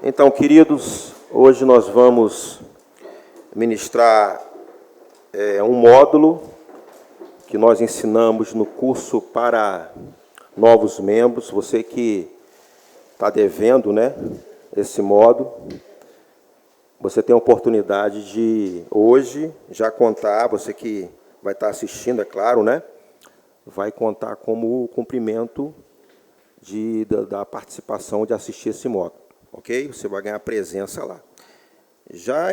Então, queridos, hoje nós vamos ministrar um módulo que nós ensinamos no curso para novos membros. Você que está devendo, né, esse módulo, você tem a oportunidade de hoje já contar, você que vai estar assistindo, é claro, né, vai contar como cumprimento da participação de assistir esse módulo. Ok? Você vai ganhar presença lá. Já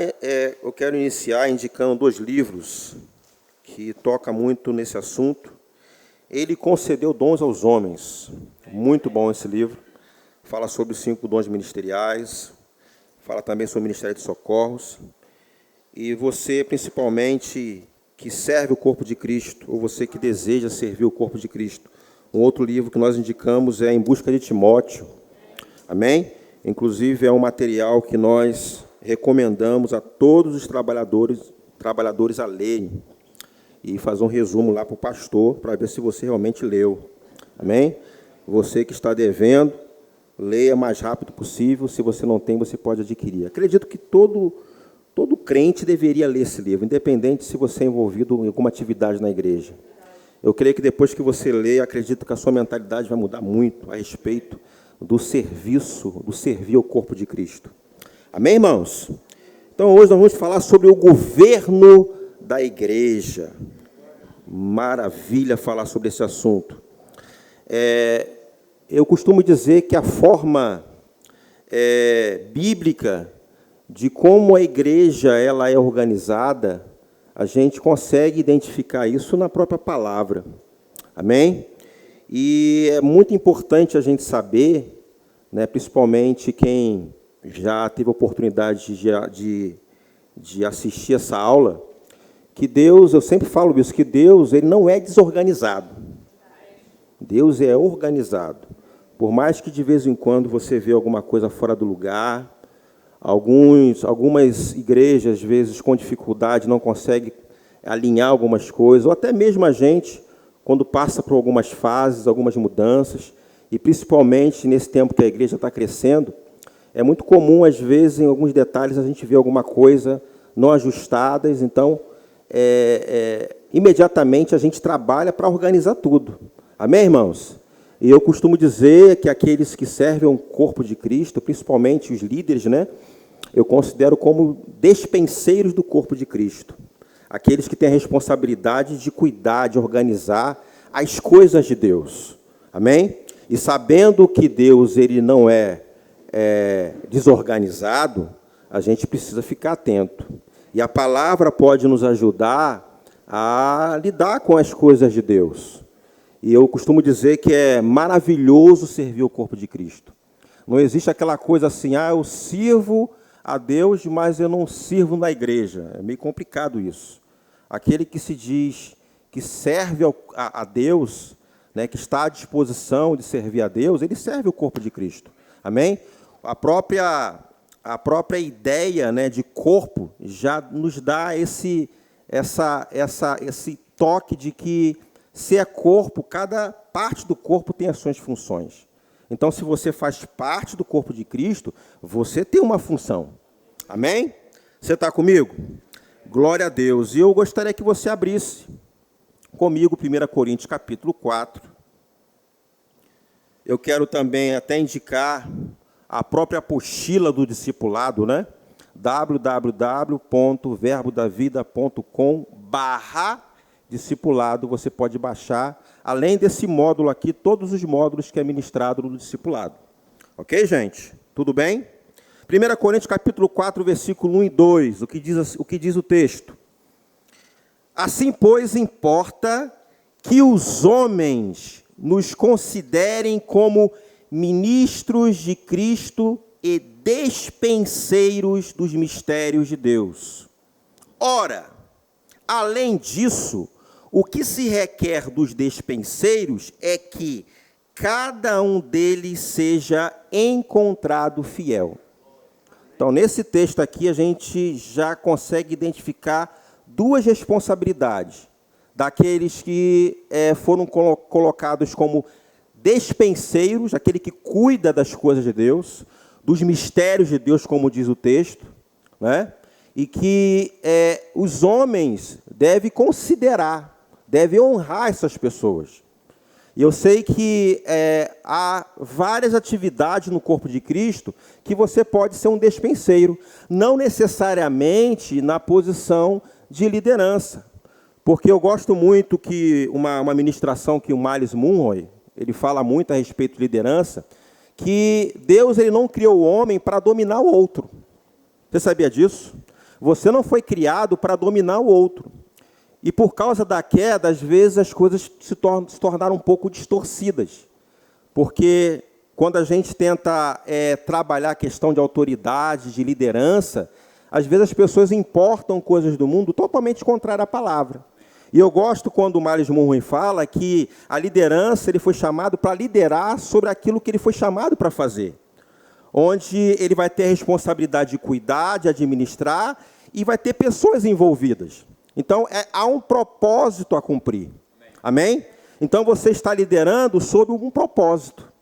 eu quero iniciar indicando 2 livros que tocam muito nesse assunto. Ele concedeu dons aos homens. Muito bom esse livro. Fala sobre os 5 dons ministeriais. Fala também sobre o Ministério de Socorros. E você, principalmente, que serve o corpo de Cristo, ou você que deseja servir o corpo de Cristo. Um outro livro que nós indicamos é Em Busca de Timóteo. Amém? Inclusive, é um material que nós recomendamos a todos os trabalhadores a lerem e fazer um resumo lá para o pastor, para ver se você realmente leu. Amém? Você que está devendo, leia o mais rápido possível. Se você não tem, você pode adquirir. Acredito que todo crente deveria ler esse livro, independente se você é envolvido em alguma atividade na igreja. Eu creio que depois que você lê, acredito que a sua mentalidade vai mudar muito a respeito do serviço, do servir ao corpo de Cristo. Amém, irmãos? Então, hoje nós vamos falar sobre o governo da igreja. Maravilha falar sobre esse assunto. Eu costumo dizer que a forma bíblica de como a igreja ela é organizada, a gente consegue identificar isso na própria palavra. Amém? E é muito importante a gente saber, né, principalmente quem já teve a oportunidade de assistir essa aula, que Deus, eu sempre falo isso, que Deus ele não é desorganizado. Deus é organizado. Por mais que de vez em quando você vê alguma coisa fora do lugar, algumas igrejas, às vezes, com dificuldade, não conseguem alinhar algumas coisas, ou até mesmo a gente, quando passa por algumas fases, algumas mudanças, e principalmente nesse tempo que a igreja está crescendo, é muito comum, às vezes, em alguns detalhes, a gente ver alguma coisa não ajustadas, então, imediatamente a gente trabalha para organizar tudo. Amém, irmãos? E eu costumo dizer que aqueles que servem ao corpo de Cristo, principalmente os líderes, né, eu considero como despenseiros do corpo de Cristo. Aqueles que têm a responsabilidade de cuidar, de organizar as coisas de Deus. Amém? E sabendo que Deus ele não é desorganizado, a gente precisa ficar atento. E a palavra pode nos ajudar a lidar com as coisas de Deus. E eu costumo dizer que é maravilhoso servir o corpo de Cristo. Não existe aquela coisa assim, eu sirvo a Deus, mas eu não sirvo na igreja. É meio complicado isso. Aquele que se diz que serve a Deus, né, que está à disposição de servir a Deus, ele serve o corpo de Cristo. Amém? A própria ideia, né, de corpo já nos dá esse toque de que se é corpo, cada parte do corpo tem as suas funções. Então, se você faz parte do corpo de Cristo, você tem uma função. Amém? Você está comigo? Glória a Deus. E eu gostaria que você abrisse comigo 1 Coríntios, capítulo 4. Eu quero também até indicar a própria apostila do discipulado, né? www.verbodavida.com/discipulado. Você pode baixar, além desse módulo aqui, todos os módulos que é ministrado no discipulado. Ok, gente? Tudo bem? 1 Coríntios capítulo 4, versículo 1 e 2, o que diz o texto? Assim, pois, importa que os homens nos considerem como ministros de Cristo e despenseiros dos mistérios de Deus. Ora, além disso, o que se requer dos despenseiros é que cada um deles seja encontrado fiel. Então, nesse texto aqui, a gente já consegue identificar duas responsabilidades daqueles que foram colocados como despenseiros, aquele que cuida das coisas de Deus, dos mistérios de Deus, como diz o texto, né? E que os homens devem considerar, devem honrar essas pessoas. E eu sei que há várias atividades no corpo de Cristo que você pode ser um despenseiro, não necessariamente na posição de liderança. Porque eu gosto muito que uma ministração que o Miles Monroe, ele fala muito a respeito de liderança, que Deus ele não criou o homem para dominar o outro. Você sabia disso? Você não foi criado para dominar o outro. E por causa da queda, às vezes as coisas se tornaram um pouco distorcidas. Porque quando a gente tenta trabalhar a questão de autoridade, de liderança, às vezes as pessoas importam coisas do mundo totalmente contrárias à palavra. E eu gosto quando o Miles Monroe fala que a liderança, ele foi chamado para liderar sobre aquilo que ele foi chamado para fazer. Onde ele vai ter a responsabilidade de cuidar, de administrar, e vai ter pessoas envolvidas. Então, há um propósito a cumprir. Amém? Então, você está liderando sob um propósito.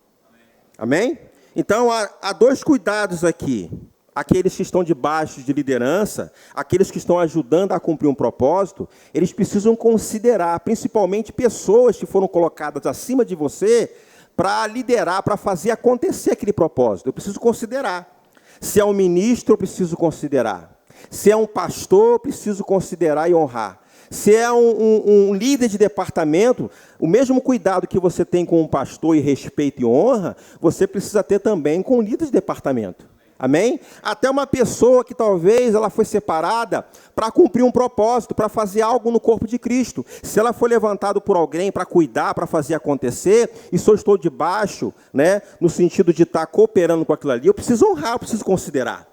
Amém? Então, há dois cuidados aqui. Aqueles que estão debaixo de liderança, aqueles que estão ajudando a cumprir um propósito, eles precisam considerar, principalmente pessoas que foram colocadas acima de você, para liderar, para fazer acontecer aquele propósito. Eu preciso considerar. Se é um ministro, eu preciso considerar. Se é um pastor, eu preciso considerar e honrar. Se é um líder de departamento, o mesmo cuidado que você tem com um pastor e respeito e honra, você precisa ter também com o líder de departamento. Amém? Até uma pessoa que talvez ela foi separada para cumprir um propósito, para fazer algo no corpo de Cristo. Se ela foi levantada por alguém para cuidar, para fazer acontecer, e se eu estou debaixo, né, no sentido de estar cooperando com aquilo ali, eu preciso honrar, eu preciso considerar.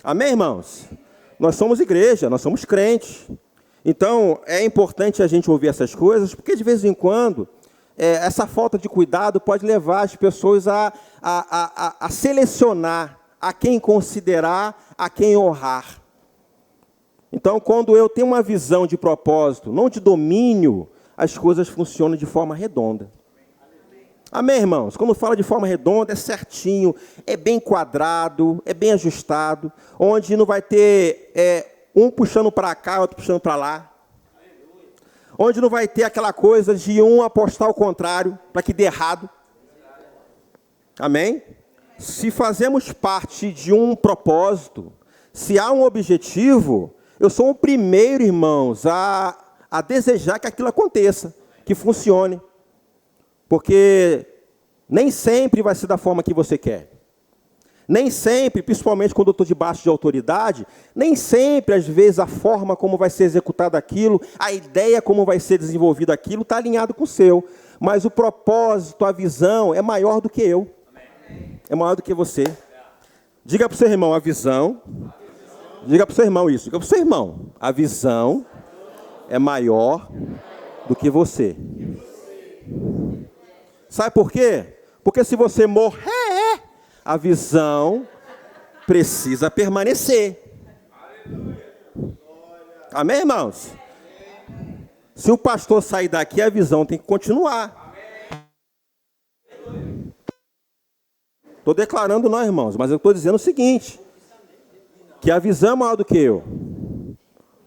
Amém, irmãos? Nós somos igreja, nós somos crentes. Então, é importante a gente ouvir essas coisas, porque de vez em quando, essa falta de cuidado pode levar as pessoas a selecionar a quem considerar, a quem honrar. Então, quando eu tenho uma visão de propósito, não de domínio, as coisas funcionam de forma redonda. Amém, irmãos? Quando fala de forma redonda, é certinho, é bem quadrado, é bem ajustado, onde não vai ter um puxando para cá, outro puxando para lá. Onde não vai ter aquela coisa de um apostar ao contrário, para que dê errado. Amém? Se fazemos parte de um propósito, se há um objetivo, eu sou o primeiro, irmãos, a desejar que aquilo aconteça, que funcione. Porque nem sempre vai ser da forma que você quer. Nem sempre, principalmente quando eu estou debaixo de autoridade, nem sempre, às vezes, a forma como vai ser executado aquilo, a ideia como vai ser desenvolvido aquilo, está alinhado com o seu. Mas o propósito, a visão, é maior do que eu. É maior do que você. Diga para o seu irmão, a visão. Diga para o seu irmão isso. Diga para o seu irmão, a visão é maior do que você. Sabe por quê? Porque se você morrer, a visão precisa permanecer. Amém, irmãos? Se o pastor sair daqui, a visão tem que continuar. Estou declarando não, irmãos, mas eu estou dizendo o seguinte, que a visão é maior do que eu.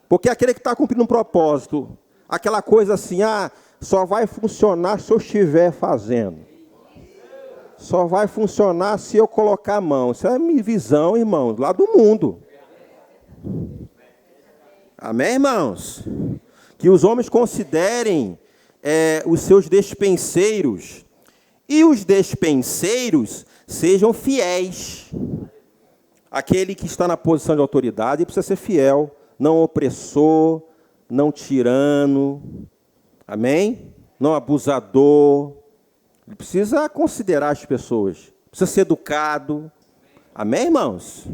Porque aquele que está cumprindo um propósito, aquela coisa assim, só vai funcionar se eu estiver fazendo. Só vai funcionar se eu colocar a mão. Isso é a minha visão, irmãos, lá do mundo. Amém, irmãos? Que os homens considerem os seus despenseiros. E os despenseiros sejam fiéis. Aquele que está na posição de autoridade precisa ser fiel, não opressor, não tirano, amém? Não abusador. Ele precisa considerar as pessoas, precisa ser educado, amém, irmãos?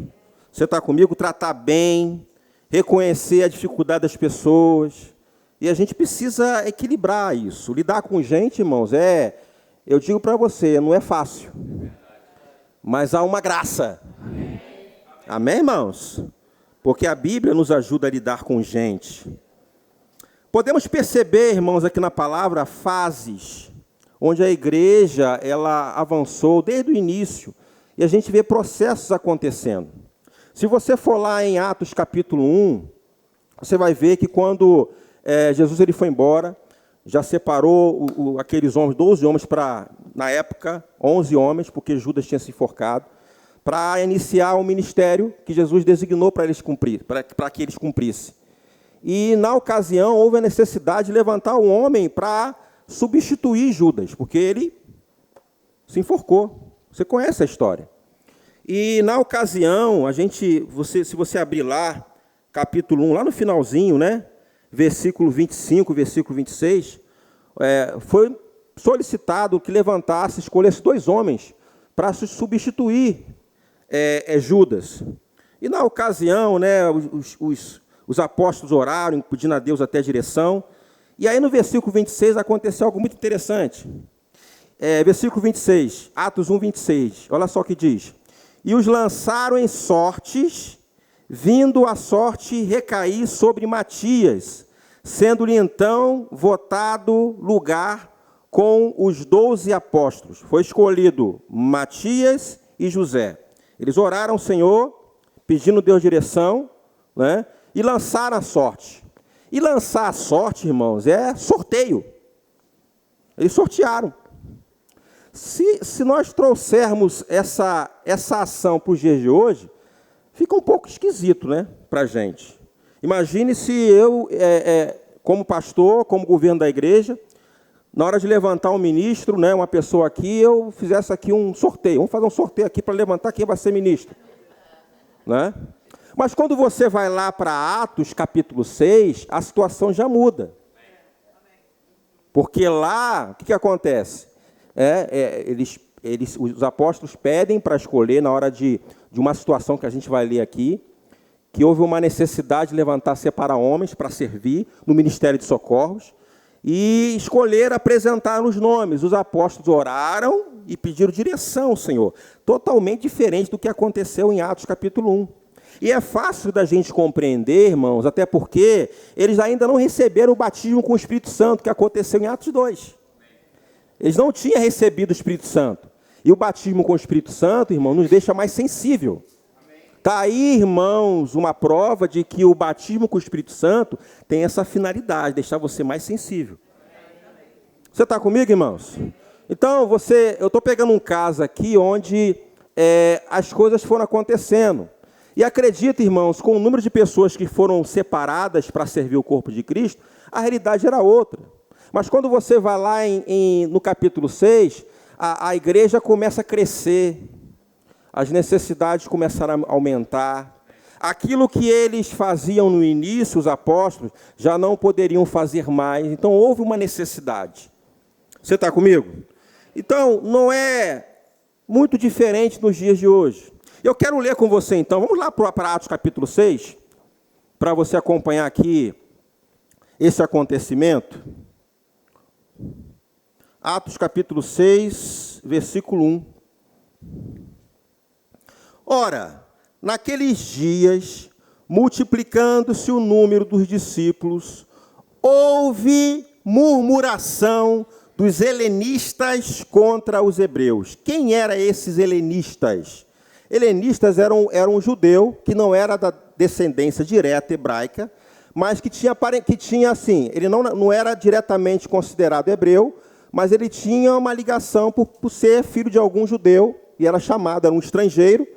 Você está comigo? Tratar bem, reconhecer a dificuldade das pessoas. E a gente precisa equilibrar isso. Lidar com gente, irmãos, eu digo para você, não é fácil. Mas há uma graça. Amém, irmãos? Porque a Bíblia nos ajuda a lidar com gente. Podemos perceber, irmãos, aqui na palavra, fases, onde a igreja ela avançou desde o início, e a gente vê processos acontecendo. Se você for lá em Atos capítulo 1, você vai ver que quando Jesus ele foi embora, já separou aqueles homens, 12 homens para, na época, 11 homens, porque Judas tinha se enforcado, para iniciar o ministério que Jesus designou para eles cumprir, para que eles cumprissem. E, na ocasião, houve a necessidade de levantar um homem para substituir Judas, porque ele se enforcou. Você conhece a história. E, na ocasião, se você abrir lá, capítulo 1, lá no finalzinho, né, versículo 25, versículo 26, foi solicitado que escolhesse 2 homens para substituir Judas. E na ocasião, né, os apóstolos oraram, pedindo a Deus até a direção. E aí no versículo 26 aconteceu algo muito interessante. Versículo 26, Atos 1, 26. Olha só o que diz. E os lançaram em sortes, vindo a sorte recair sobre Matias, sendo-lhe então votado lugar com os 12 apóstolos. Foi escolhido Matias e José. Eles oraram ao Senhor, pedindo Deus direção, né? E lançaram a sorte. E lançar a sorte, irmãos, é sorteio. Eles sortearam. Se nós trouxermos essa ação para os dias de hoje, fica um pouco esquisito, né, para a gente. Imagine se eu, como pastor, como governo da igreja, na hora de levantar um ministro, né, uma pessoa aqui, eu fizesse aqui um sorteio. Vamos fazer um sorteio aqui para levantar quem vai ser ministro. Né? Mas quando você vai lá para Atos, capítulo 6, a situação já muda. Porque lá, o que acontece? Os apóstolos pedem para escolher, na hora de uma situação que a gente vai ler aqui, que houve uma necessidade de separar homens para servir no ministério de socorros, e escolher apresentar os nomes. Os apóstolos oraram e pediram direção ao Senhor. Totalmente diferente do que aconteceu em Atos capítulo 1. E é fácil da gente compreender, irmãos, até porque eles ainda não receberam o batismo com o Espírito Santo, que aconteceu em Atos 2. Eles não tinham recebido o Espírito Santo. E o batismo com o Espírito Santo, irmão, nos deixa mais sensível. Está aí, irmãos, uma prova de que o batismo com o Espírito Santo tem essa finalidade, deixar você mais sensível. Você está comigo, irmãos? Então, eu estou pegando um caso aqui onde as coisas foram acontecendo. E acredita, irmãos, com o número de pessoas que foram separadas para servir o corpo de Cristo, a realidade era outra. Mas quando você vai lá no capítulo 6, a igreja começa a crescer, as necessidades começaram a aumentar. Aquilo que eles faziam no início, os apóstolos, já não poderiam fazer mais. Então, houve uma necessidade. Você está comigo? Então, não é muito diferente nos dias de hoje. Eu quero ler com você, então. Vamos lá para Atos capítulo 6, para você acompanhar aqui esse acontecimento. Atos capítulo 6, versículo 1. Ora, naqueles dias, multiplicando-se o número dos discípulos, houve murmuração dos helenistas contra os hebreus. Quem eram esses helenistas? Helenistas eram um judeu que não era da descendência direta hebraica, mas que tinha assim, ele não era diretamente considerado hebreu, mas ele tinha uma ligação por ser filho de algum judeu, e era um estrangeiro,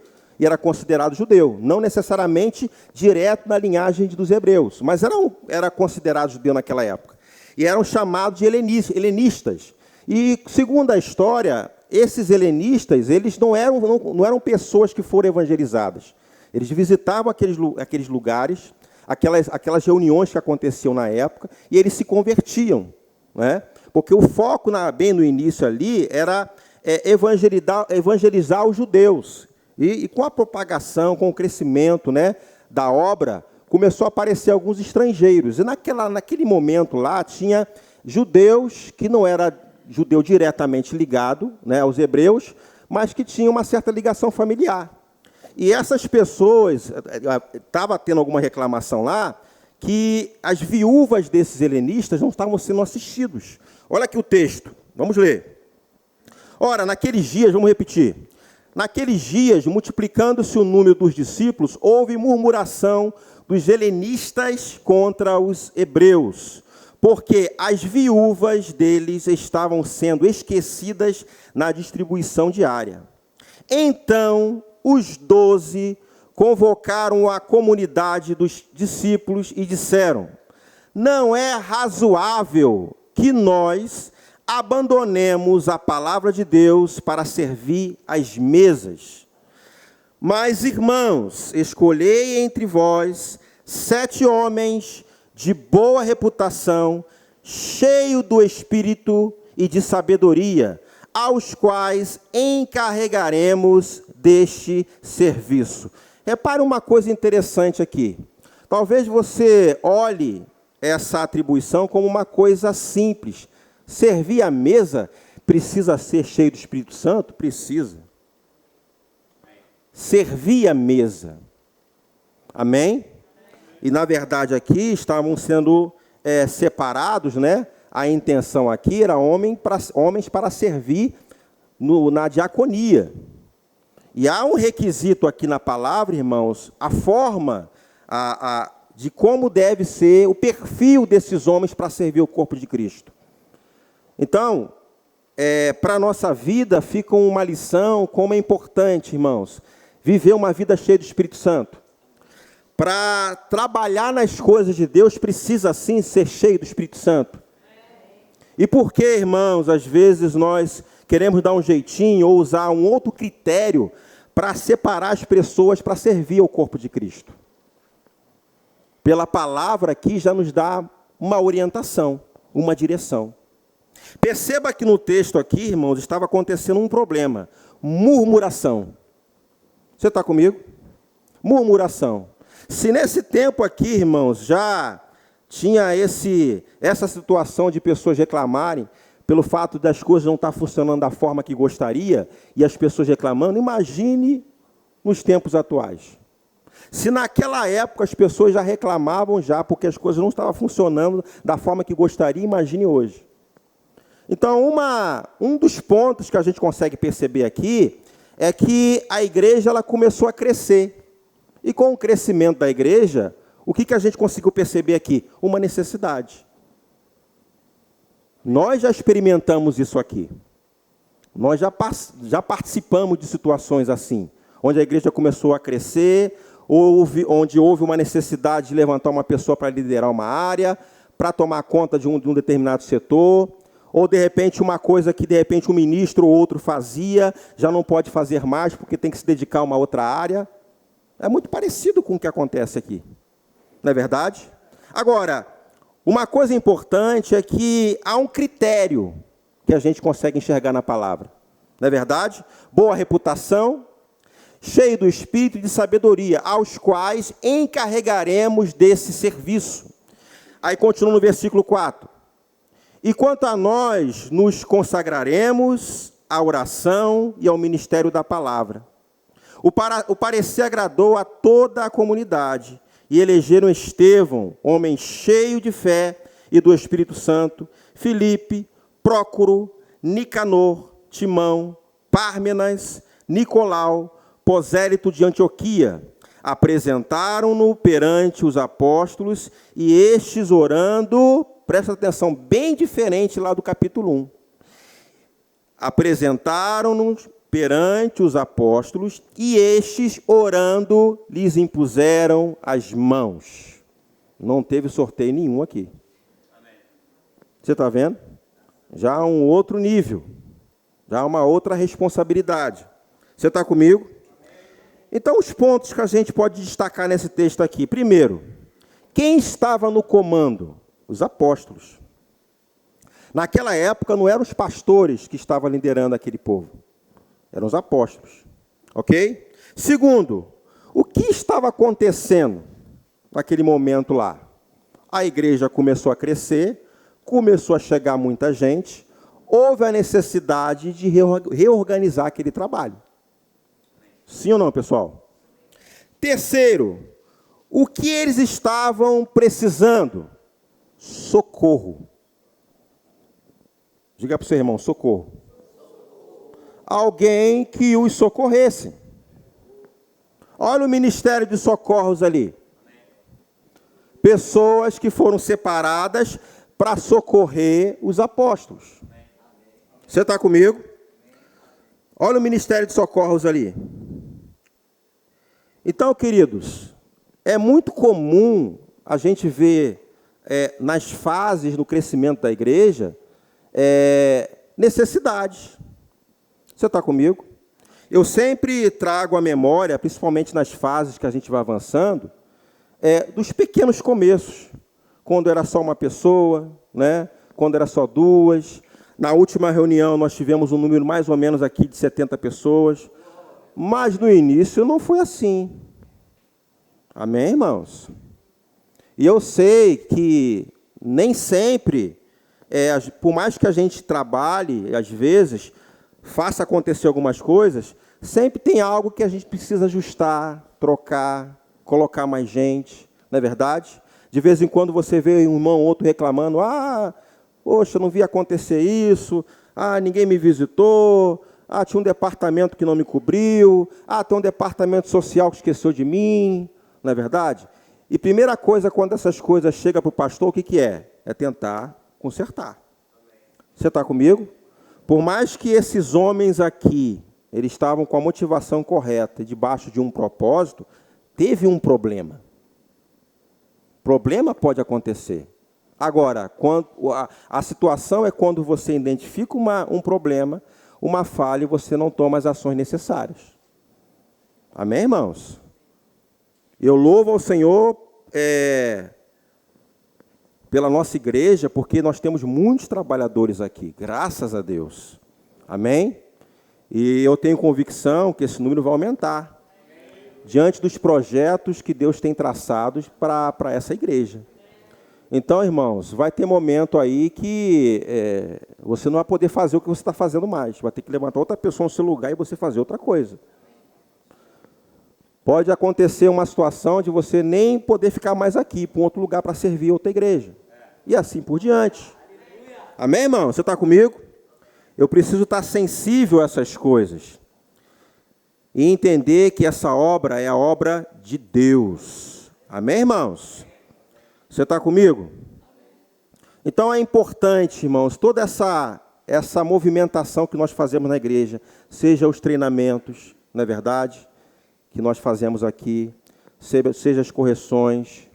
e era considerado judeu, não necessariamente direto na linhagem dos hebreus, mas era considerado judeu naquela época. E eram chamados de helenistas. E, segundo a história, esses helenistas, eles não eram pessoas que foram evangelizadas. Eles visitavam aqueles lugares, aquelas reuniões que aconteciam na época, e eles se convertiam, né? Porque o foco, bem no início ali, era evangelizar os judeus. E com a propagação, com o crescimento, né, da obra, começou a aparecer alguns estrangeiros. E naquele momento lá, tinha judeus que não era judeu diretamente ligado, né, aos hebreus, mas que tinham uma certa ligação familiar. E essas pessoas, estava tendo alguma reclamação lá, que as viúvas desses helenistas não estavam sendo assistidos. Olha aqui o texto, vamos ler. Ora, naqueles dias, vamos repetir, naqueles dias, multiplicando-se o número dos discípulos, houve murmuração dos helenistas contra os hebreus, porque as viúvas deles estavam sendo esquecidas na distribuição diária. Então, os 12 convocaram a comunidade dos discípulos e disseram: não é razoável que nós abandonemos a palavra de Deus para servir às mesas. Mas, irmãos, escolhei entre vós 7 homens de boa reputação, cheios do Espírito e de sabedoria, aos quais encarregaremos deste serviço. Repare uma coisa interessante aqui. Talvez você olhe essa atribuição como uma coisa simples. Servir a mesa precisa ser cheio do Espírito Santo? Precisa. Servir a mesa. Amém? E, na verdade, aqui estavam sendo separados, né? A intenção aqui era homens para servir na diaconia. E há um requisito aqui na palavra, irmãos, a forma de como deve ser o perfil desses homens para servir o corpo de Cristo. Então, para a nossa vida, fica uma lição, como é importante, irmãos, viver uma vida cheia do Espírito Santo. Para trabalhar nas coisas de Deus, precisa, sim, ser cheio do Espírito Santo. E por que, irmãos, às vezes nós queremos dar um jeitinho ou usar um outro critério para separar as pessoas para servir ao corpo de Cristo? Pela palavra aqui já nos dá uma orientação, uma direção. Perceba que no texto aqui, irmãos, estava acontecendo um problema. Murmuração. Você está comigo? Murmuração. Se nesse tempo aqui, irmãos, já tinha essa situação de pessoas reclamarem pelo fato das coisas não estar funcionando da forma que gostaria, e as pessoas reclamando, imagine nos tempos atuais. Se naquela época as pessoas já reclamavam porque as coisas não estavam funcionando da forma que gostaria, imagine hoje. Então, um dos pontos que a gente consegue perceber aqui é que a igreja ela começou a crescer. E com o crescimento da igreja, o que a gente conseguiu perceber aqui? Uma necessidade. Nós já experimentamos isso aqui. Nós já participamos de situações assim, onde a igreja começou a crescer, onde houve uma necessidade de levantar uma pessoa para liderar uma área, para tomar conta de um determinado setor, ou, de repente, uma coisa que, de repente, um ministro ou outro fazia, já não pode fazer mais, porque tem que se dedicar a uma outra área. É muito parecido com o que acontece aqui. Não é verdade? Agora, uma coisa importante é que há um critério que a gente consegue enxergar na palavra. Não é verdade? Boa reputação, cheio do Espírito e de sabedoria, aos quais encarregaremos desse serviço. Aí continua no versículo 4. E quanto a nós, nos consagraremos à oração e ao ministério da palavra. O parecer agradou a toda a comunidade, e elegeram Estevão, homem cheio de fé e do Espírito Santo, Filipe, Prócoro, Nicanor, Timão, Pármenas, Nicolau, Posélito de Antioquia. Apresentaram-no perante os apóstolos, e estes orando, presta atenção, bem diferente lá do capítulo 1. Apresentaram-nos perante os apóstolos, e estes, orando, lhes impuseram as mãos. Não teve sorteio nenhum aqui. Você está vendo? Já há um outro nível, já há uma outra responsabilidade. Você está comigo? Então, os pontos que a gente pode destacar nesse texto aqui. Primeiro, quem estava no comando? Os apóstolos. Naquela época, não eram os pastores que estavam liderando aquele povo. Eram os apóstolos. Ok? Segundo, o que estava acontecendo naquele momento lá? A igreja começou a crescer, começou a chegar muita gente, houve a necessidade de reorganizar aquele trabalho. Sim ou não, pessoal? Terceiro, o que eles estavam precisando? Socorro. Diga para o seu irmão, socorro. Alguém que os socorresse. Olha o ministério de socorros ali. Pessoas que foram separadas para socorrer os apóstolos. Você está comigo? Olha o ministério de socorros ali. Então, queridos, é muito comum a gente ver nas fases do crescimento da igreja necessidades. Você está comigo? Eu sempre trago à memória, principalmente nas fases que a gente vai avançando, dos pequenos começos, quando era só uma pessoa, né? Quando era só duas. Na última reunião nós tivemos um número mais ou menos aqui de 70 pessoas, mas no início não foi assim. Amém, irmãos? E eu sei que nem sempre, por mais que a gente trabalhe, às vezes, faça acontecer algumas coisas, sempre tem algo que a gente precisa ajustar, trocar, colocar mais gente, não é verdade? De vez em quando você vê um irmão ou outro reclamando, poxa, não vi acontecer isso, ninguém me visitou, tinha um departamento que não me cobriu, tem um departamento social que esqueceu de mim, não é verdade? E primeira coisa, quando essas coisas chegam para o pastor, o que é? É tentar consertar. Você está comigo? Por mais que esses homens aqui, eles estavam com a motivação correta, debaixo de um propósito, teve um problema. Problema pode acontecer. Agora, a situação é quando você identifica um problema, uma falha, e você não toma as ações necessárias. Amém, irmãos? Eu louvo ao Senhor pela nossa igreja, porque nós temos muitos trabalhadores aqui, graças a Deus. Amém? E eu tenho convicção que esse número vai aumentar, diante dos projetos que Deus tem traçados para essa igreja. Então, irmãos, vai ter momento aí que você não vai poder fazer o que você está fazendo mais. Vai ter que levantar outra pessoa no seu lugar e você fazer outra coisa. Pode acontecer uma situação de você nem poder ficar mais aqui, para um outro lugar para servir outra igreja. E assim por diante. Amém, irmão? Você está comigo? Eu preciso estar sensível a essas coisas. E entender que essa obra é a obra de Deus. Amém, irmãos? Você está comigo? Então é importante, irmãos, toda essa movimentação que nós fazemos na igreja, seja os treinamentos, não é verdade? Que nós fazemos aqui, seja as correções,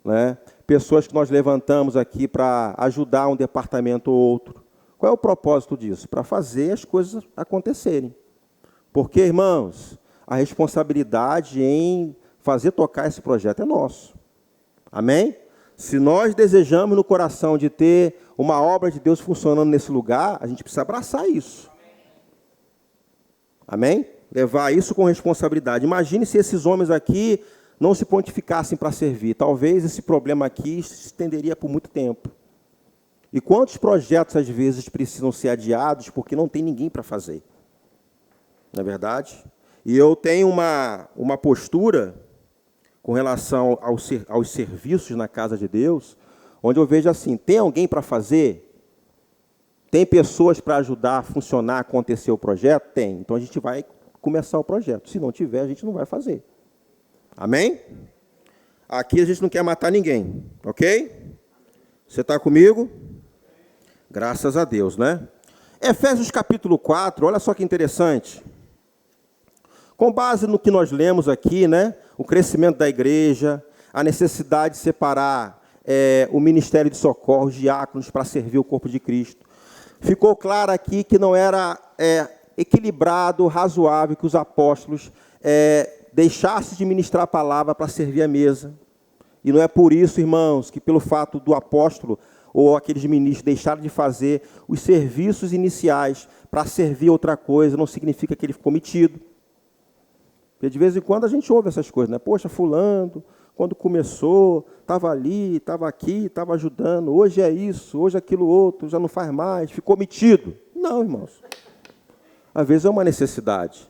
né? Pessoas que nós levantamos aqui para ajudar um departamento ou outro. Qual é o propósito disso? Para fazer as coisas acontecerem. Porque, irmãos, a responsabilidade em fazer tocar esse projeto é nosso. Amém? Se nós desejamos no coração de ter uma obra de Deus funcionando nesse lugar, a gente precisa abraçar isso. Amém? Levar isso com responsabilidade. Imagine se esses homens aqui não se pontificassem para servir. Talvez esse problema aqui se estenderia por muito tempo. E quantos projetos, às vezes, precisam ser adiados porque não tem ninguém para fazer? Não é verdade? E eu tenho uma postura com relação aos serviços na casa de Deus, onde eu vejo assim, tem alguém para fazer? Tem pessoas para ajudar a funcionar, a acontecer o projeto? Tem. Então a gente vai começar o projeto. Se não tiver, a gente não vai fazer. Amém? Aqui a gente não quer matar ninguém, ok? Você está comigo? Graças a Deus, né? Efésios capítulo 4, olha só que interessante. Com base no que nós lemos aqui, né? O crescimento da igreja, a necessidade de separar o ministério de socorro, os diáconos, para servir o corpo de Cristo. Ficou claro aqui que não era equilibrado, razoável, que os apóstolos deixasse de ministrar a palavra para servir a mesa. E não é por isso, irmãos, que pelo fato do apóstolo ou aqueles ministros deixarem de fazer os serviços iniciais para servir outra coisa, não significa que ele ficou metido. Porque de vez em quando a gente ouve essas coisas, né? Poxa, fulano, quando começou, estava ali, estava aqui, estava ajudando, hoje é isso, hoje é aquilo outro, já não faz mais, ficou metido. Não, irmãos. Às vezes é uma necessidade.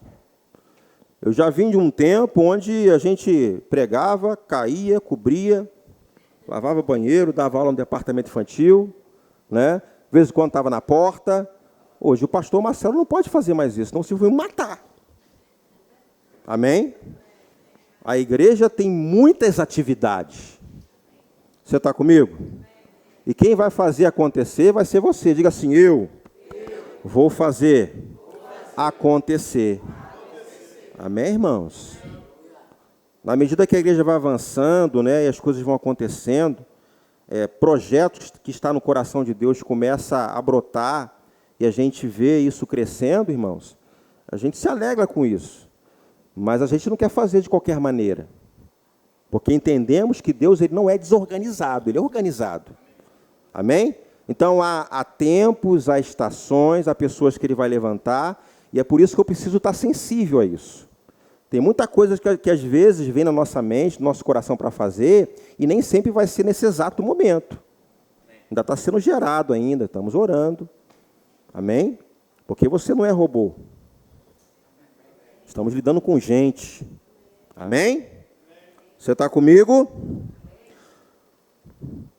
Eu já vim de um tempo onde a gente pregava, caía, cobria, lavava banheiro, dava aula no departamento infantil, né? De vez em quando estava na porta. Hoje o pastor Marcelo não pode fazer mais isso, senão se vai me matar. Amém? A igreja tem muitas atividades. Você está comigo? E quem vai fazer acontecer vai ser você. Diga assim, eu vou fazer acontecer. Amém, irmãos? Na medida que a igreja vai avançando, né, e as coisas vão acontecendo, projetos que estão no coração de Deus começam a brotar, e a gente vê isso crescendo, irmãos, a gente se alegra com isso. Mas a gente não quer fazer de qualquer maneira. Porque entendemos que Deus ele não é desorganizado, Ele é organizado. Amém? Então, há tempos, há estações, há pessoas que Ele vai levantar, e é por isso que eu preciso estar sensível a isso. Tem muita coisa que às vezes vem na nossa mente, no nosso coração para fazer, e nem sempre vai ser nesse exato momento. Ainda está sendo gerado ainda, estamos orando. Amém? Porque você não é robô. Estamos lidando com gente. Amém? Você está comigo?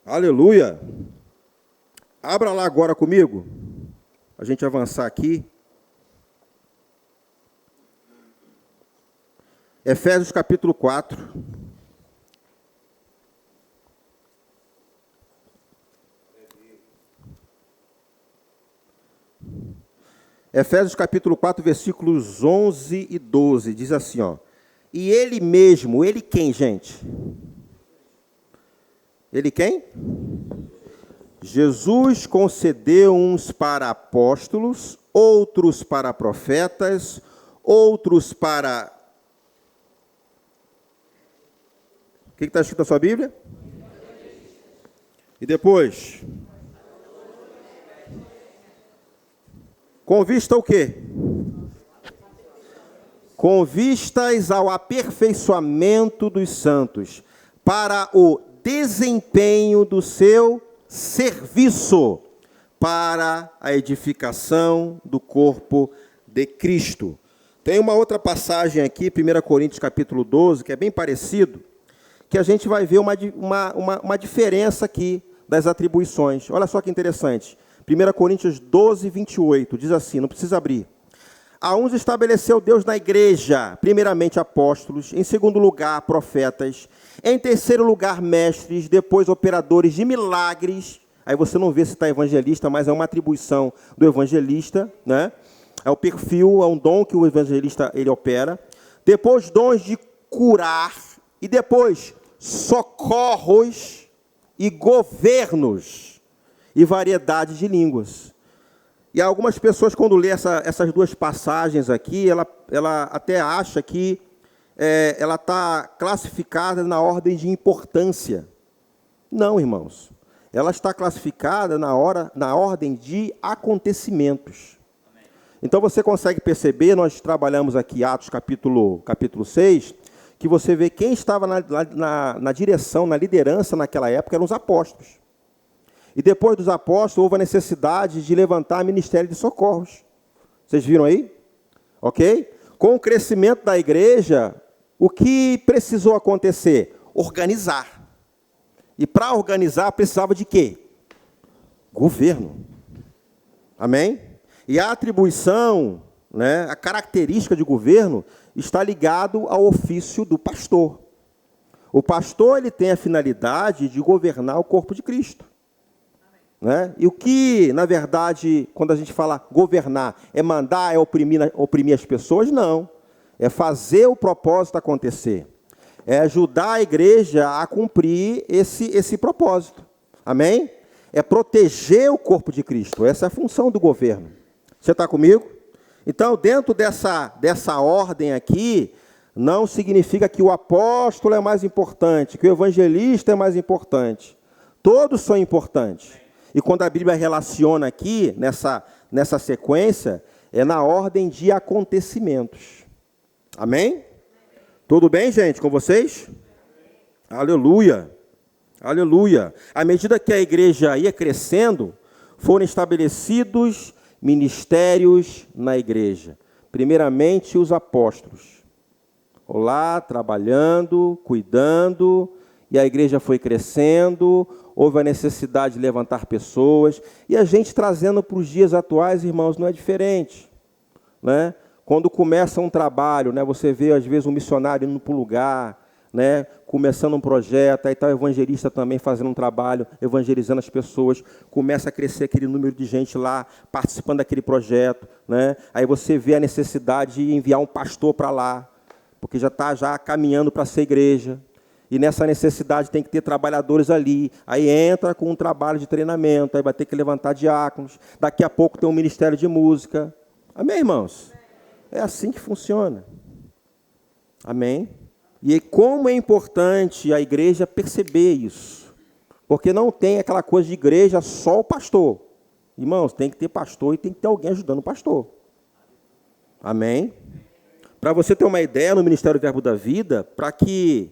Aleluia. Abra lá agora comigo. A gente avançar aqui. Efésios capítulo 4. Efésios capítulo 4, versículos 11 e 12, diz assim, ó. E ele mesmo, ele quem, gente? Ele quem? Jesus concedeu uns para apóstolos, outros para profetas, outros para... O que está escrito na sua Bíblia? E depois? Com vista ao quê? Com vistas ao aperfeiçoamento dos santos, para o desempenho do seu serviço, para a edificação do corpo de Cristo. Tem uma outra passagem aqui, 1 Coríntios capítulo 12, que é bem parecido, que a gente vai ver uma diferença aqui das atribuições. Olha só que interessante. 1 Coríntios 12, 28, diz assim, não precisa abrir. A uns estabeleceu Deus na igreja, primeiramente apóstolos, em segundo lugar profetas, em terceiro lugar mestres, depois operadores de milagres. Aí você não vê se está evangelista, mas é uma atribuição do evangelista, né? É o perfil, é um dom que o evangelista ele opera. Depois dons de curar e depois socorros e governos e variedade de línguas. E algumas pessoas, quando lê essas duas passagens aqui, ela até acha que ela está classificada na ordem de importância. Não, irmãos. Ela está classificada na ordem de acontecimentos. Amém. Então, você consegue perceber, nós trabalhamos aqui Atos capítulo 6, que você vê quem estava na direção, na liderança naquela época, eram os apóstolos. E depois dos apóstolos, houve a necessidade de levantar ministério de socorros. Vocês viram aí? Ok? Com o crescimento da igreja, o que precisou acontecer? Organizar. E para organizar, precisava de quê? Governo. Amém? E a atribuição, né, a característica de governo, está ligado ao ofício do pastor. O pastor ele tem a finalidade de governar o corpo de Cristo. Né? E o que, na verdade, quando a gente fala governar, é mandar, é oprimir as pessoas? Não. É fazer o propósito acontecer. É ajudar a igreja a cumprir esse propósito. Amém? É proteger o corpo de Cristo. Essa é a função do governo. Você está comigo? Então, dentro dessa ordem aqui, Não significa que o apóstolo é mais importante, que o evangelista é mais importante. Todos são importantes. E quando a Bíblia relaciona aqui, nessa sequência, é na ordem de acontecimentos. Amém? Tudo bem, gente, com vocês? Aleluia. Aleluia. À medida que a igreja ia crescendo, foram estabelecidos ministérios na igreja. Primeiramente, os apóstolos. Lá, trabalhando, cuidando, e a igreja foi crescendo, houve a necessidade de levantar pessoas, e a gente trazendo para os dias atuais, irmãos, não é diferente, né? Quando começa um trabalho, né, você vê às vezes um missionário indo para o lugar, né, começando um projeto, aí está o evangelista também fazendo um trabalho, evangelizando as pessoas, começa a crescer aquele número de gente lá, participando daquele projeto, né? Aí você vê a necessidade de enviar um pastor para lá, porque já está caminhando para ser igreja. E nessa necessidade tem que ter trabalhadores ali. Aí entra com um trabalho de treinamento, aí vai ter que levantar diáconos. Daqui a pouco tem um ministério de música. Amém, irmãos? É assim que funciona. Amém? E como é importante a igreja perceber isso. Porque não tem aquela coisa de igreja só o pastor. Irmãos, tem que ter pastor e tem que ter alguém ajudando o pastor. Amém? Para você ter uma ideia, no Ministério Verbo da Vida, para que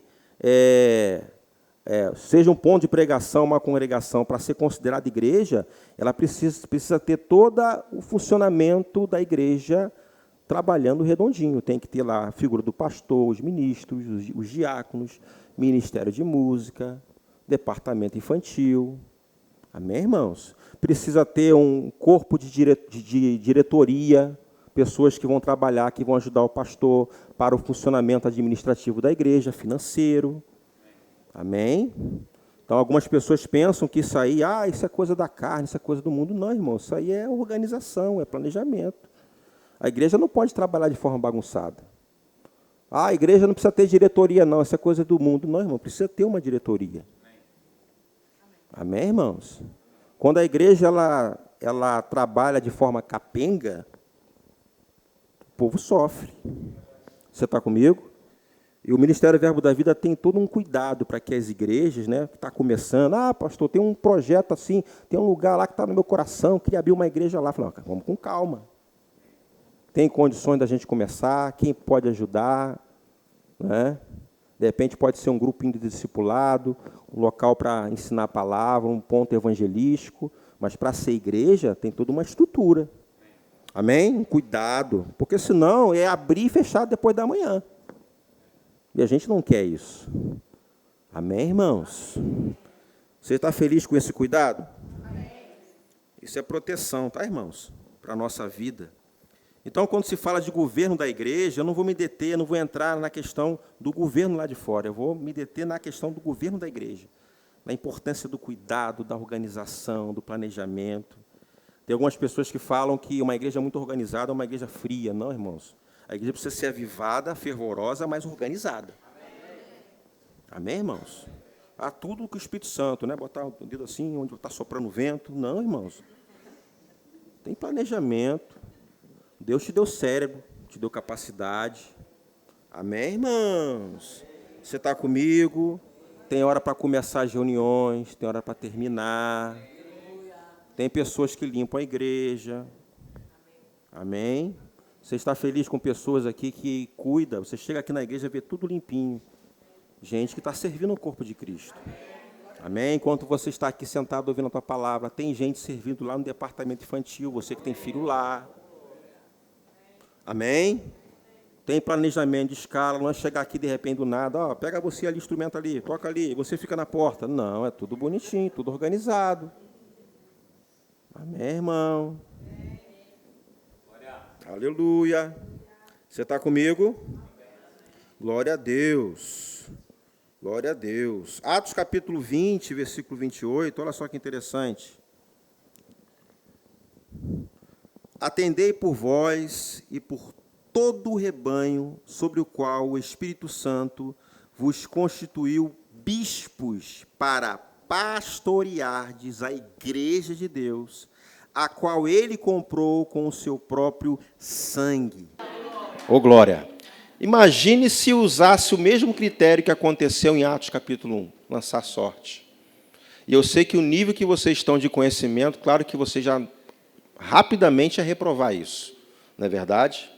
seja um ponto de pregação, uma congregação, para ser considerada igreja, ela precisa ter todo o funcionamento da igreja trabalhando redondinho. Tem que ter lá a figura do pastor, os ministros, os diáconos, ministério de música, departamento infantil. Amém, irmãos? Precisa ter um corpo de diretoria, pessoas que vão trabalhar, que vão ajudar o pastor para o funcionamento administrativo da igreja, financeiro. Amém? Então, algumas pessoas pensam que isso aí, isso é coisa da carne, isso é coisa do mundo. Não, irmão, isso aí é organização, é planejamento. A igreja não pode trabalhar de forma bagunçada. A igreja não precisa ter diretoria, não, isso é coisa do mundo. Não, irmão, precisa ter uma diretoria. Amém, irmãos? Quando a igreja ela trabalha de forma capenga, o povo sofre. Você está comigo? E o Ministério Verbo da Vida tem todo um cuidado para que as igrejas, né, que está começando, pastor, tem um projeto assim, tem um lugar lá que está no meu coração, queria abrir uma igreja lá. Falei, vamos com calma. Tem condições da gente começar, quem pode ajudar, né? De repente pode ser um grupinho de discipulado, um local para ensinar a palavra, um ponto evangelístico, mas para ser igreja tem toda uma estrutura. Amém? Cuidado, porque senão é abrir e fechar depois da manhã. E a gente não quer isso. Amém, irmãos? Você está feliz com esse cuidado? Amém. Isso é proteção, tá, irmãos? Para a nossa vida. Então, quando se fala de governo da igreja, eu não vou me deter, não vou entrar na questão do governo lá de fora. Eu vou me deter na questão do governo da igreja. Na importância do cuidado, da organização, do planejamento. Tem algumas pessoas que falam que uma igreja muito organizada é uma igreja fria. Não, irmãos. A igreja precisa ser avivada, fervorosa, mas organizada. Amém, irmãos? Tudo com o Espírito Santo, né? Botar o dedo assim, onde está soprando o vento. Não, irmãos. Tem planejamento. Deus te deu cérebro, te deu capacidade. Amém, irmãos? Você está comigo? Tem hora para começar as reuniões, tem hora para terminar. Tem pessoas que limpam a igreja. Amém? Você está feliz com pessoas aqui que cuidam? Você chega aqui na igreja e vê tudo limpinho. Gente que está servindo o corpo de Cristo. Amém? Enquanto você está aqui sentado ouvindo a tua palavra, tem gente servindo lá no departamento infantil, você que tem filho lá. Amém? Tem planejamento de escala, não é chegar aqui de repente do nada, pega você ali, instrumento ali, toca ali, você fica na porta. Não, é tudo bonitinho, tudo organizado. Amém, irmão? Aleluia. Você está comigo? Glória a Deus. Glória a Deus. Atos capítulo 20, versículo 28, olha só que interessante. Atendei por vós e por todo o rebanho sobre o qual o Espírito Santo vos constituiu bispos para pastoreardes a igreja de Deus, a qual ele comprou com o seu próprio sangue. Ô glória! Imagine se usasse o mesmo critério que aconteceu em Atos capítulo 1, lançar sorte. E eu sei que o nível que vocês estão de conhecimento, claro que você já rapidamente ia reprovar isso, não é verdade?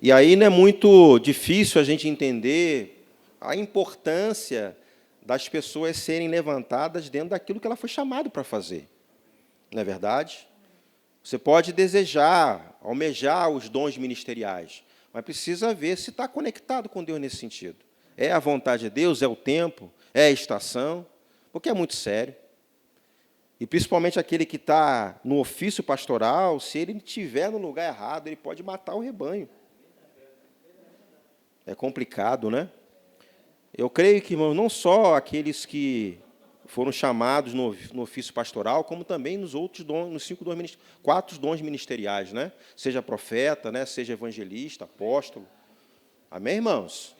E aí não é muito difícil a gente entender a importância das pessoas serem levantadas dentro daquilo que ela foi chamada para fazer, não é verdade? Você pode desejar, almejar os dons ministeriais, mas precisa ver se está conectado com Deus nesse sentido. É a vontade de Deus, é o tempo, é a estação, porque é muito sério. E principalmente aquele que está no ofício pastoral, se ele estiver no lugar errado, ele pode matar o rebanho. É complicado, né? Eu creio que, irmãos, não só aqueles que foram chamados no ofício pastoral, como também nos outros dons, nos 4 dons ministeriais, né? Seja profeta, né? Seja evangelista, apóstolo. Amém, irmãos?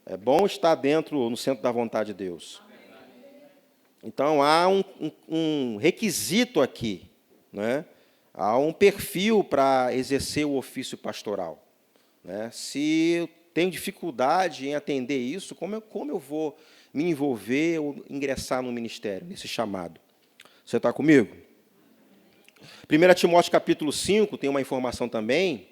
É bom estar no centro da vontade de Deus. Então, há um requisito aqui, né? Há um perfil para exercer o ofício pastoral. Né? Se eu tenho dificuldade em atender isso, como eu vou me envolver ou ingressar no ministério, nesse chamado? Você está comigo? 1 Timóteo capítulo 5, tem uma informação também.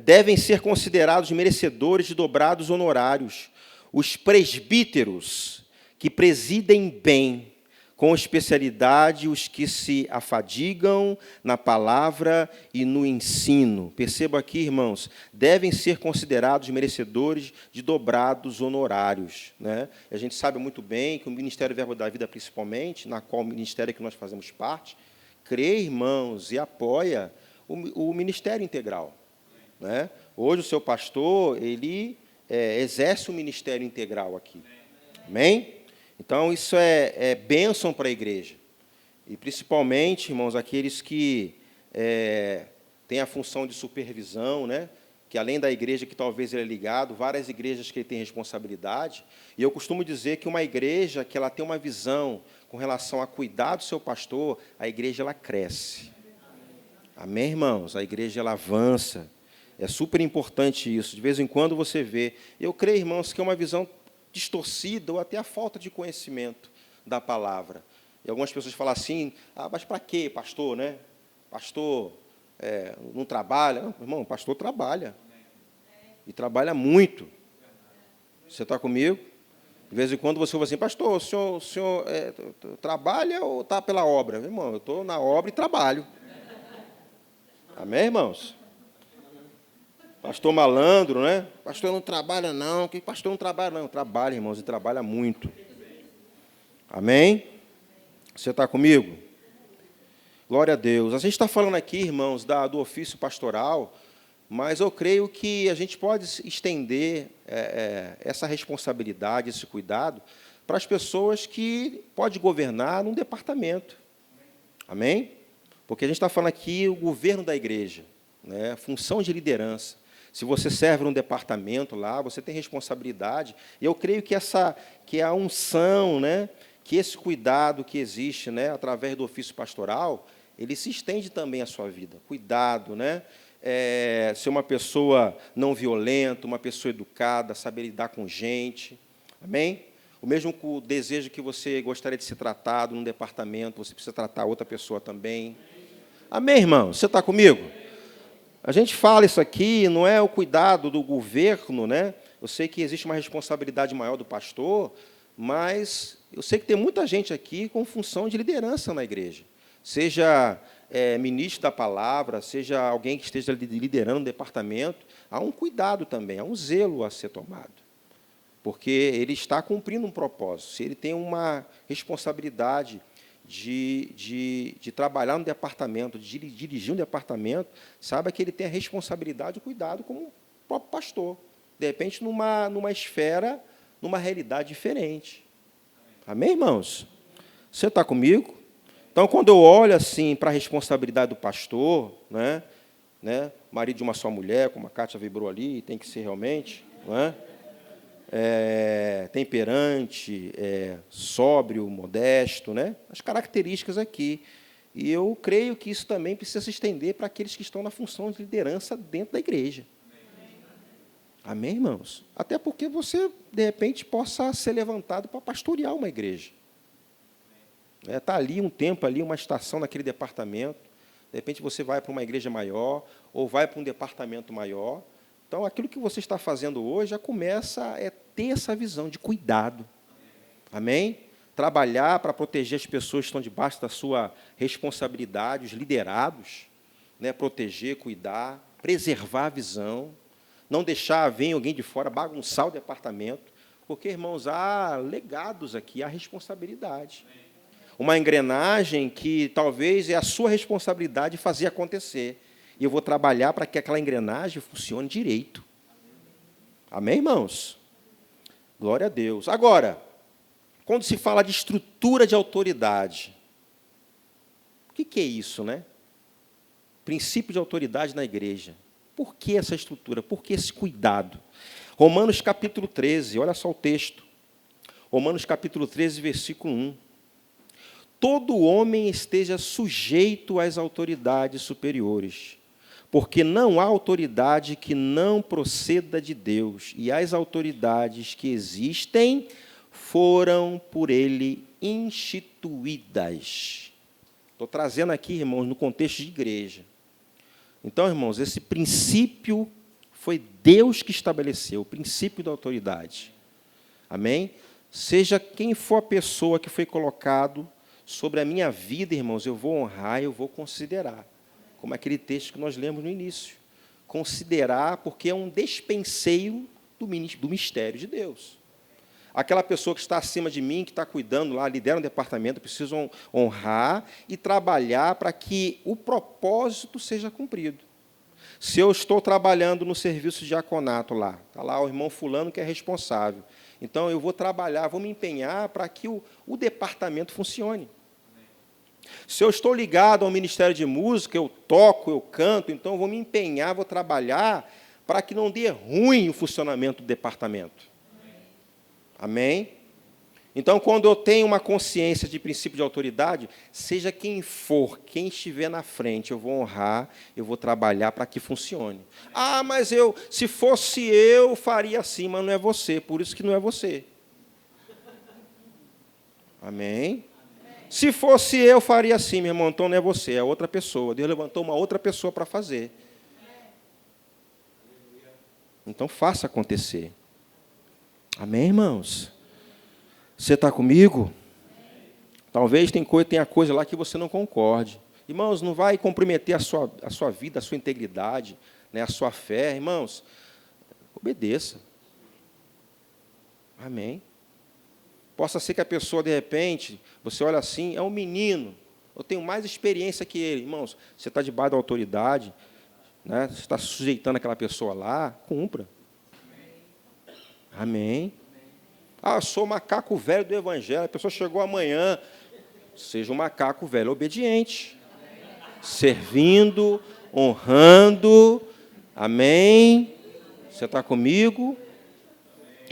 Devem ser considerados merecedores de dobrados honorários os presbíteros que presidem bem, com especialidade, os que se afadigam na palavra e no ensino. Perceba aqui, irmãos, devem ser considerados merecedores de dobrados honorários. Né? A gente sabe muito bem que o Ministério Verbo da Vida, principalmente, na qual o ministério que nós fazemos parte, crê, irmãos, e apoia o ministério integral. Né? Hoje, o seu pastor, ele exerce o ministério integral aqui. Amém? Então, isso é bênção para a igreja. E, principalmente, irmãos, aqueles que têm a função de supervisão, né? Que, além da igreja que talvez ele é ligado, várias igrejas que ele tem responsabilidade. E eu costumo dizer que uma igreja que ela tem uma visão com relação a cuidar do seu pastor, a igreja ela cresce. Amém, irmãos? A igreja ela avança. É super importante isso. De vez em quando você vê. Eu creio, irmãos, que é uma visão distorcida ou até a falta de conhecimento da palavra. E algumas pessoas falam assim, mas para quê, pastor, né? Pastor não trabalha? Não, irmão, pastor trabalha. E trabalha muito. Você está comigo? De vez em quando você fala assim, pastor, o senhor trabalha ou está pela obra? Irmão, eu estou na obra e trabalho. Amém, irmãos? Pastor malandro, né? Pastor não trabalha, não. Que pastor não trabalha, não. Trabalha, irmãos, e trabalha muito. Amém? Você está comigo? Glória a Deus. A gente está falando aqui, irmãos, do ofício pastoral, mas eu creio que a gente pode estender essa responsabilidade, esse cuidado, para as pessoas que podem governar num departamento. Amém? Porque a gente está falando aqui o governo da igreja, né? Função de liderança. Se você serve num departamento lá, você tem responsabilidade. E eu creio que a unção, né, que esse cuidado que existe, né, através do ofício pastoral, ele se estende também à sua vida. Cuidado, né? Ser uma pessoa não violenta, uma pessoa educada, saber lidar com gente. Amém? O mesmo desejo que você gostaria de ser tratado num departamento, você precisa tratar outra pessoa também. Amém, irmão? Você está comigo? A gente fala isso aqui, não é o cuidado do governo, né? Eu sei que existe uma responsabilidade maior do pastor, mas eu sei que tem muita gente aqui com função de liderança na igreja. Seja ministro da palavra, seja alguém que esteja liderando um departamento, há um cuidado também, há um zelo a ser tomado. Porque ele está cumprindo um propósito. Se ele tem uma responsabilidade de trabalhar no departamento, de dirigir um departamento, saiba que ele tem a responsabilidade e o cuidado como o próprio pastor. De repente, numa esfera, numa realidade diferente. Amém, irmãos? Você está comigo? Então, quando eu olho assim para a responsabilidade do pastor, né, marido de uma só mulher, como a Kátia vibrou ali, tem que ser realmente, não é? Temperante, sóbrio, modesto, né? As características aqui. E eu creio que isso também precisa se estender para aqueles que estão na função de liderança dentro da igreja. Amém, irmãos? Até porque você, de repente, possa ser levantado para pastorear uma igreja. Está ali um tempo, ali uma estação naquele departamento. De repente, você vai para uma igreja maior ou vai para um departamento maior. Então, aquilo que você está fazendo hoje já começa a ter essa visão de cuidado. Amém? Trabalhar para proteger as pessoas que estão debaixo da sua responsabilidade, os liderados, né? Proteger, cuidar, preservar a visão, não deixar vir alguém de fora bagunçar o departamento, porque, irmãos, há legados aqui, há responsabilidade. Uma engrenagem que talvez é a sua responsabilidade fazer acontecer. E eu vou trabalhar para que aquela engrenagem funcione direito. Amém, irmãos? Glória a Deus. Agora, quando se fala de estrutura de autoridade, o que é isso, né? Princípio de autoridade na igreja. Por que essa estrutura? Por que esse cuidado? Romanos capítulo 13, olha só o texto. Romanos capítulo 13, versículo 1. Todo homem esteja sujeito às autoridades superiores, porque não há autoridade que não proceda de Deus, e as autoridades que existem foram por ele instituídas. Estou trazendo aqui, irmãos, no contexto de igreja. Então, irmãos, esse princípio foi Deus que estabeleceu, o princípio da autoridade. Amém? Seja quem for a pessoa que foi colocado sobre a minha vida, irmãos, eu vou honrar, eu vou considerar. Como aquele texto que nós lemos no início. Considerar, porque é um despenseiro do mistério de Deus. Aquela pessoa que está acima de mim, que está cuidando lá, lidera um departamento, eu preciso honrar e trabalhar para que o propósito seja cumprido. Se eu estou trabalhando no serviço de diaconato lá, está lá o irmão fulano que é responsável. Então, eu vou trabalhar, vou me empenhar para que o departamento funcione. Se eu estou ligado ao Ministério de Música, eu toco, eu canto, então eu vou me empenhar, vou trabalhar para que não dê ruim o funcionamento do departamento. Amém? Então, quando eu tenho uma consciência de princípio de autoridade, seja quem for, quem estiver na frente, eu vou honrar, eu vou trabalhar para que funcione. Ah, mas se fosse eu, faria assim, mas não é você, por isso que não é você. Amém? Se fosse eu, faria assim, meu irmão, então não é você, é outra pessoa. Deus levantou uma outra pessoa para fazer. Então, faça acontecer. Amém, irmãos? Você está comigo? Talvez tenha coisa lá que você não concorde. Irmãos, não vai comprometer a sua vida, a sua integridade, né, a sua fé. Irmãos, obedeça. Amém? Possa ser que a pessoa, de repente, você olha assim, é um menino, eu tenho mais experiência que ele. Irmãos, você está debaixo da autoridade, né, você está sujeitando aquela pessoa lá, cumpra. Amém? Ah, eu sou o macaco velho do Evangelho, a pessoa chegou amanhã. Seja um macaco velho obediente, servindo, honrando. Amém? Você está comigo?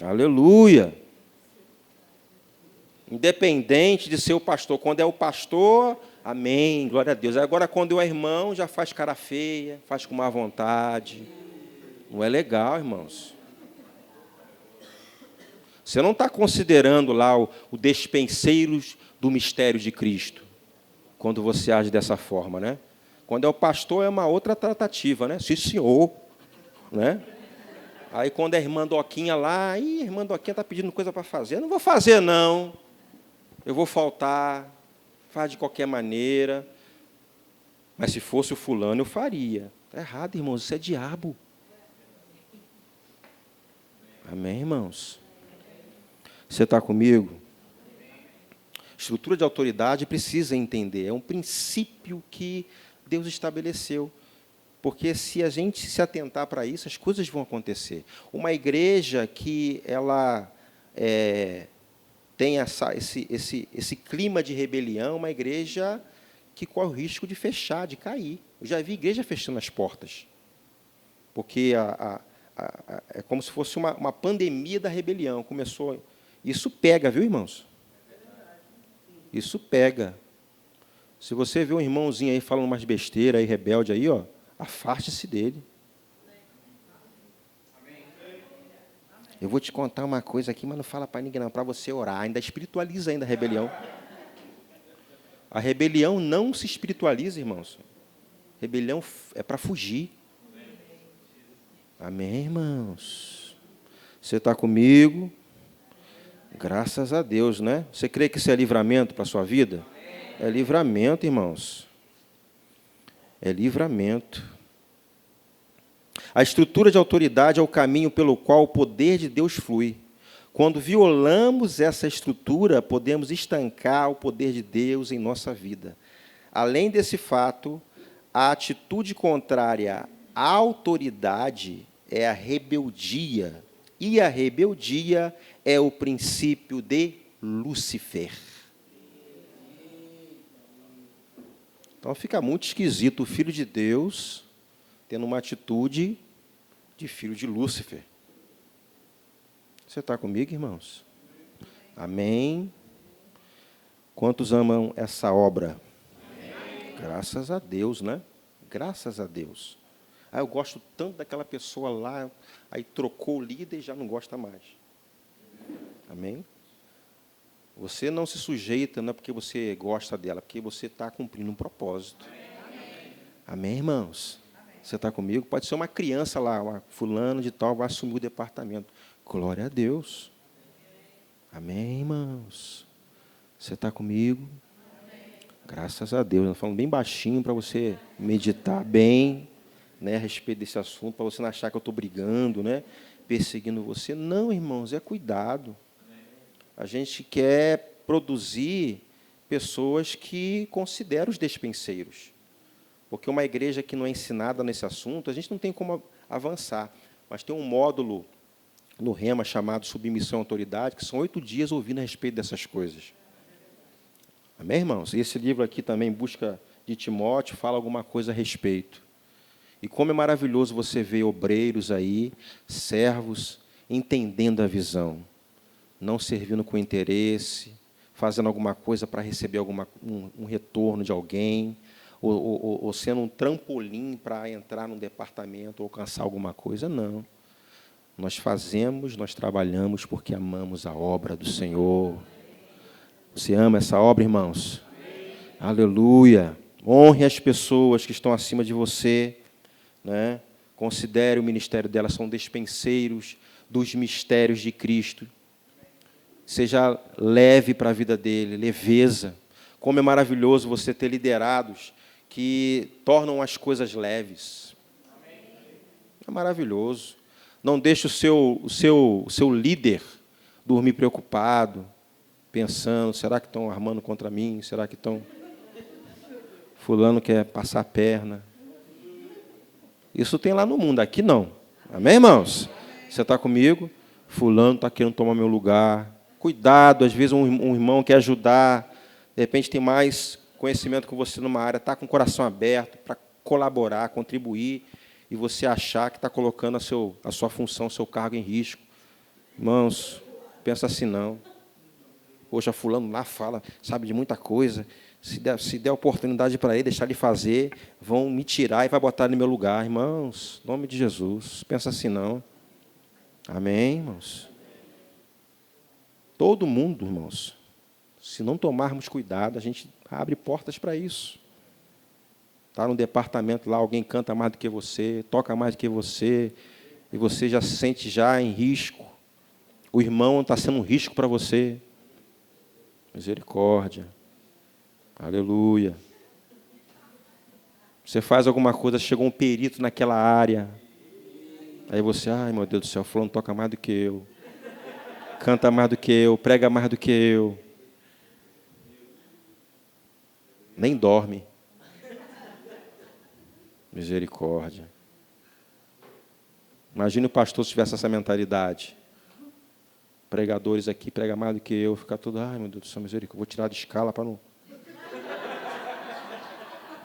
Aleluia. Independente de ser o pastor. Quando é o pastor, amém, glória a Deus. Agora, quando é irmão, já faz cara feia, faz com má vontade. Não é legal, irmãos. Você não está considerando lá o despenseiros do mistério de Cristo, quando você age dessa forma, né? Quando é o pastor, é uma outra tratativa, né? Sim, senhor. Né? Aí, quando é a irmã Doquinha lá, a irmã Doquinha está pedindo coisa para fazer. Eu não vou fazer, não. Eu vou faltar, faz de qualquer maneira. Mas se fosse o fulano, eu faria. Está errado, irmãos, isso é diabo. Amém, irmãos? Você está comigo? Estrutura de autoridade precisa entender. É um princípio que Deus estabeleceu. Porque se a gente se atentar para isso, as coisas vão acontecer. Uma igreja que ela tem esse clima de rebelião, uma igreja que corre o risco de fechar, de cair. Eu já vi igreja fechando as portas. Porque é como se fosse uma pandemia da rebelião. Começou. Isso pega, viu, irmãos? Isso pega. Se você vê um irmãozinho aí falando umas besteiras aí, rebelde aí, ó, afaste-se dele. Eu vou te contar uma coisa aqui, mas não fala para ninguém não, para você orar. Ainda espiritualiza ainda a rebelião. A rebelião não se espiritualiza, irmãos. Rebelião é para fugir. Amém, irmãos? Você está comigo? Graças a Deus, né? Você crê que isso é livramento para a sua vida? É livramento, irmãos. É livramento. A estrutura de autoridade é o caminho pelo qual o poder de Deus flui. Quando violamos essa estrutura, podemos estancar o poder de Deus em nossa vida. Além desse fato, a atitude contrária à autoridade é a rebeldia. E a rebeldia é o princípio de Lúcifer. Então fica muito esquisito o filho de Deus tendo uma atitude de filho de Lúcifer. Você está comigo, irmãos? Amém? Quantos amam essa obra? Amém. Graças a Deus, né? Graças a Deus. Eu gosto tanto daquela pessoa lá, aí trocou o líder e já não gosta mais. Amém? Você não se sujeita, não é porque você gosta dela, é porque você está cumprindo um propósito. Amém, irmãos? Você está comigo? Pode ser uma criança lá, uma fulano de tal, vai assumir o departamento. Glória a Deus. Amém, irmãos? Você está comigo? Graças a Deus. Eu falo bem baixinho para você meditar bem, né, a respeito desse assunto, para você não achar que eu estou brigando, né, perseguindo você. Não, irmãos, é cuidado. A gente quer produzir pessoas que consideram os despenseiros. Porque uma igreja que não é ensinada nesse assunto, a gente não tem como avançar. Mas tem um módulo no Rema chamado Submissão à Autoridade, que são 8 dias ouvindo a respeito dessas coisas. Amém, irmãos? E esse livro aqui também, Busca de Timóteo, fala alguma coisa a respeito. E como é maravilhoso você ver obreiros aí, servos, entendendo a visão, não servindo com interesse, fazendo alguma coisa para receber um retorno de alguém, ou sendo um trampolim para entrar num departamento ou alcançar alguma coisa. Não. Nós fazemos, nós trabalhamos porque amamos a obra do Senhor. Você ama essa obra, irmãos? Amém. Aleluia. Honre as pessoas que estão acima de você, né? Considere o ministério delas, são despenseiros dos mistérios de Cristo. Seja leve para a vida dele, leveza. Como é maravilhoso você ter liderados que tornam as coisas leves. É maravilhoso. Não deixe o seu líder dormir preocupado, pensando, será que estão armando contra mim? Será que estão... Fulano quer passar a perna. Isso tem lá no mundo, aqui não. Amém, irmãos? Você está comigo? Fulano está querendo tomar meu lugar. Cuidado, às vezes um irmão quer ajudar, de repente tem mais conhecimento que você numa área, está com o coração aberto para colaborar, contribuir, e você achar que está colocando a sua função, o seu cargo em risco. Irmãos, pensa assim não. Poxa, fulano lá fala, sabe de muita coisa, se der oportunidade para ele, deixar ele fazer, vão me tirar e vai botar ele no meu lugar. Irmãos, em nome de Jesus, pensa assim não. Amém, irmãos? Todo mundo, irmãos, se não tomarmos cuidado, a gente abre portas para isso. Está no departamento lá, alguém canta mais do que você, toca mais do que você, e você já se sente já em risco. O irmão está sendo um risco para você. Misericórdia. Aleluia. Você faz alguma coisa, chegou um perito naquela área. Aí você, ai meu Deus do céu, fulano toca mais do que eu. Canta mais do que eu, prega mais do que eu. Nem dorme. Misericórdia. Imagine o pastor se tivesse essa mentalidade. Pregadores aqui, prega mais do que eu, ficar tudo, ai meu Deus do céu, misericórdia, vou tirar de escala para não...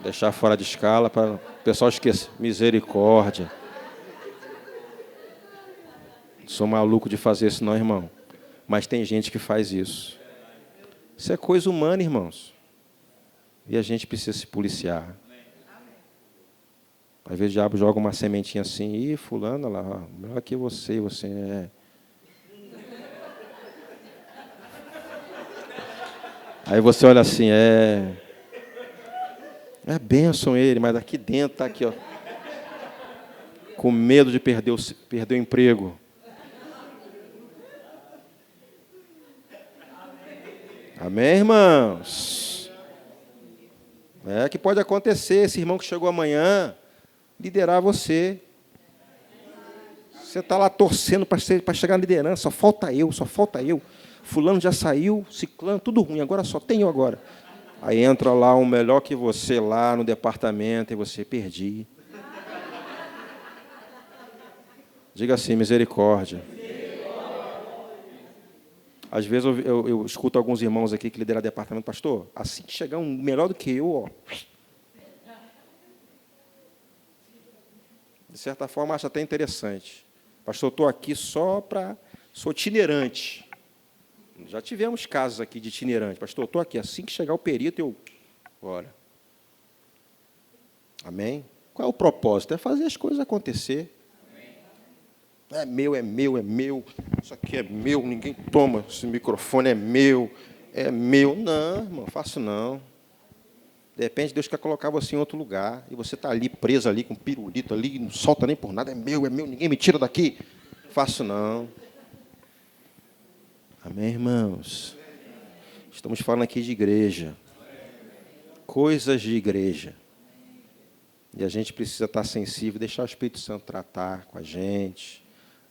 Deixar fora de escala para o pessoal esquecer. Misericórdia. Sou maluco de fazer isso não, irmão. Mas tem gente que faz isso. Isso é coisa humana, irmãos. E a gente precisa se policiar. Às vezes o diabo joga uma sementinha assim, fulano lá, melhor que você é. Aí você olha assim, é bênção ele, mas aqui dentro está aqui, ó, com medo de perder o emprego. Amém, irmãos? É que pode acontecer, esse irmão que chegou amanhã, liderar você. Você está lá torcendo para chegar na liderança, só falta eu. Fulano já saiu, ciclano, tudo ruim, agora só tem eu agora. Aí entra lá um melhor que você lá no departamento e você, perdi. Diga assim, misericórdia. Às vezes eu escuto alguns irmãos aqui que lideram departamento, pastor, assim que chegar um melhor do que eu, ó. De certa forma, acho até interessante. Pastor, estou aqui sou itinerante. Já tivemos casos aqui de itinerante. Pastor, estou aqui, assim que chegar o perito, eu... Bora. Amém? Qual é o propósito? É fazer as coisas acontecer. É meu. Isso aqui é meu, ninguém toma. Esse microfone é meu. Não, irmão, faço não. De repente, Deus quer colocar você em outro lugar. E você está ali, preso ali, com um pirulito ali, não solta nem por nada. É meu, ninguém me tira daqui. Faço não. Amém, irmãos? Estamos falando aqui de igreja. Coisas de igreja. E a gente precisa estar sensível, deixar o Espírito Santo tratar com a gente.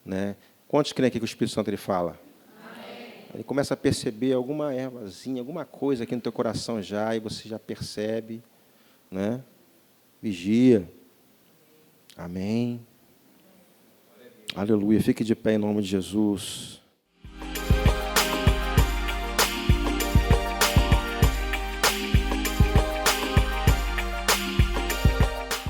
Né? Quantos creem aqui que o Espírito Santo ele fala? Amém. Ele começa a perceber alguma ervazinha, alguma coisa aqui no teu coração já, e você já percebe. Né? Vigia. Amém. Aleluia. Fique de pé em nome de Jesus.